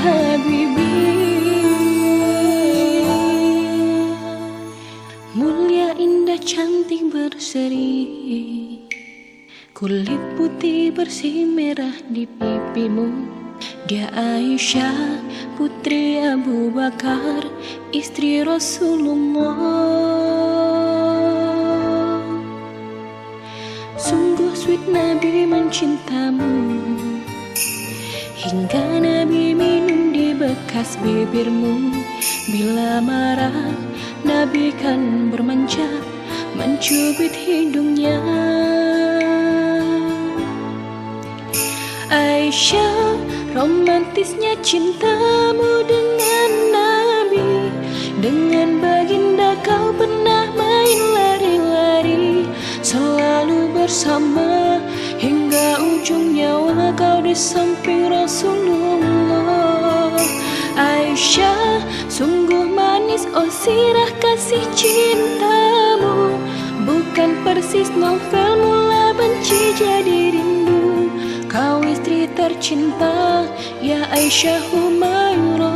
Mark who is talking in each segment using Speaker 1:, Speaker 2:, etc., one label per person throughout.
Speaker 1: habibi. Mulia, indah, cantik, berseri, kulit putih bersih merah di pipimu. Dia Aisyah, putri Abu Bakar, istri Rasulullah. Sungguh sweet Nabi mencintamu, hingga Nabi minum di bekas bibirmu. Bila marah, Nabi kan bermanja, mencubit hidungnya. Aisyah, romantisnya cintamu dengan Nabi. Dengan baginda kau pernah main lari-lari, selalu bersama hingga ujung nyawa kau di samping Rasulullah. Aisyah, sungguh manis oh sirah kasih cintamu, bukan persis novel mula benci jadi rindu. Kau istri tercinta, ya Aisyah Humairah.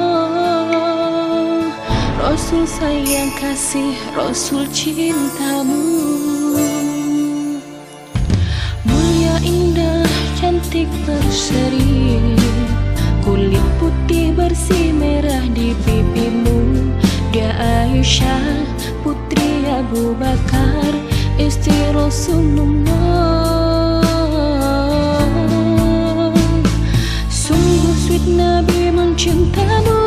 Speaker 1: Rasul sayang kasih, Rasul cintamu. Mulia, indah, cantik, berseri, kulit putih bersih merah di pipimu. Dia Aisyah, putri Abu Bakar, istri Rasulullah. Sungguh sweet Nabi mencintamu.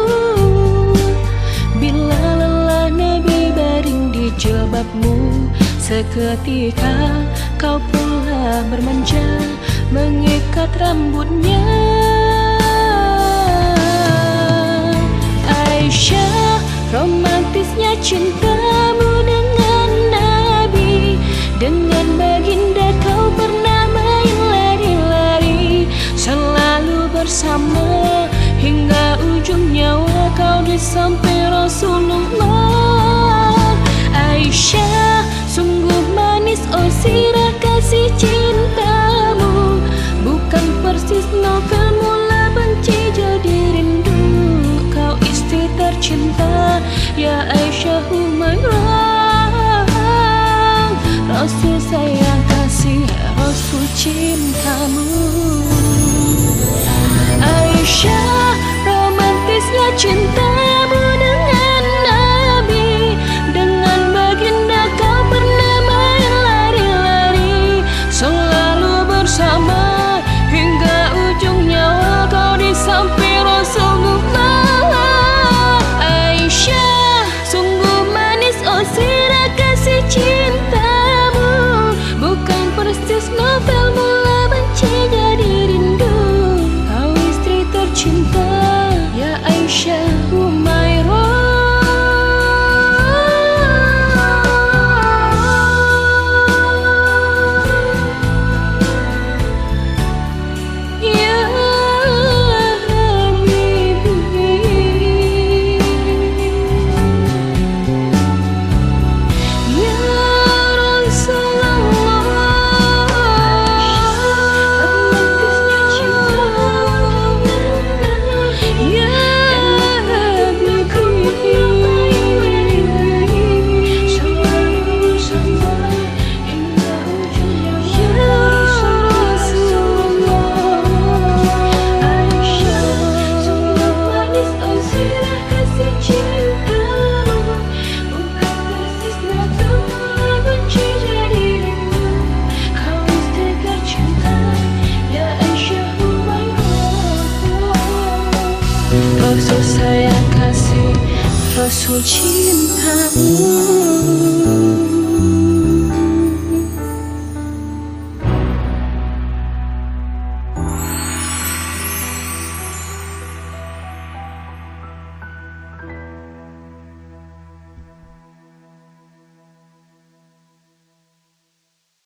Speaker 1: Bila lelah Nabi baring di jilbabmu, seketika kau pula bermanja mengikat rambutnya. Aisyah, romantisnya cintamu dengan Nabi. Dengan baginda kau pernah main lari-lari, selalu bersama hingga ujung nyawa kau di samping Rasulullah. Aisyah, sungguh manis oh sirah kasih cintamu, bukan persis novel mula benci jadi rindu. Kau istri tercinta, ya Aisyah Humairah. Rasul sayang kasih, Rasul cintamu. Aisyah, romantisnya cintamu dengan Nabi. Dengan baginda kau pernah main lari-lari, selalu bersama hingga ujung nyawa kau di samping Rasulullah. Aisyah, sungguh manis oh sirah kasih cintamu, bukan persis novel mula benci jadi rindu. Kau istri tercinta, ya Aisyah Humairah. Ya Habibi, ya Rasulullah. Romantisnya cintamu, ya Habibi, selalu bersama hingga ujung nyawa. Ya Rasulullah. Aisyah, sungguh manis oh sirah kasih cintamu, bukan persis novel mula benci jadi rindu. Kau istri tercinta, ya Aisyah Humairah. Rasul sayang kasih, Rasul cintamu.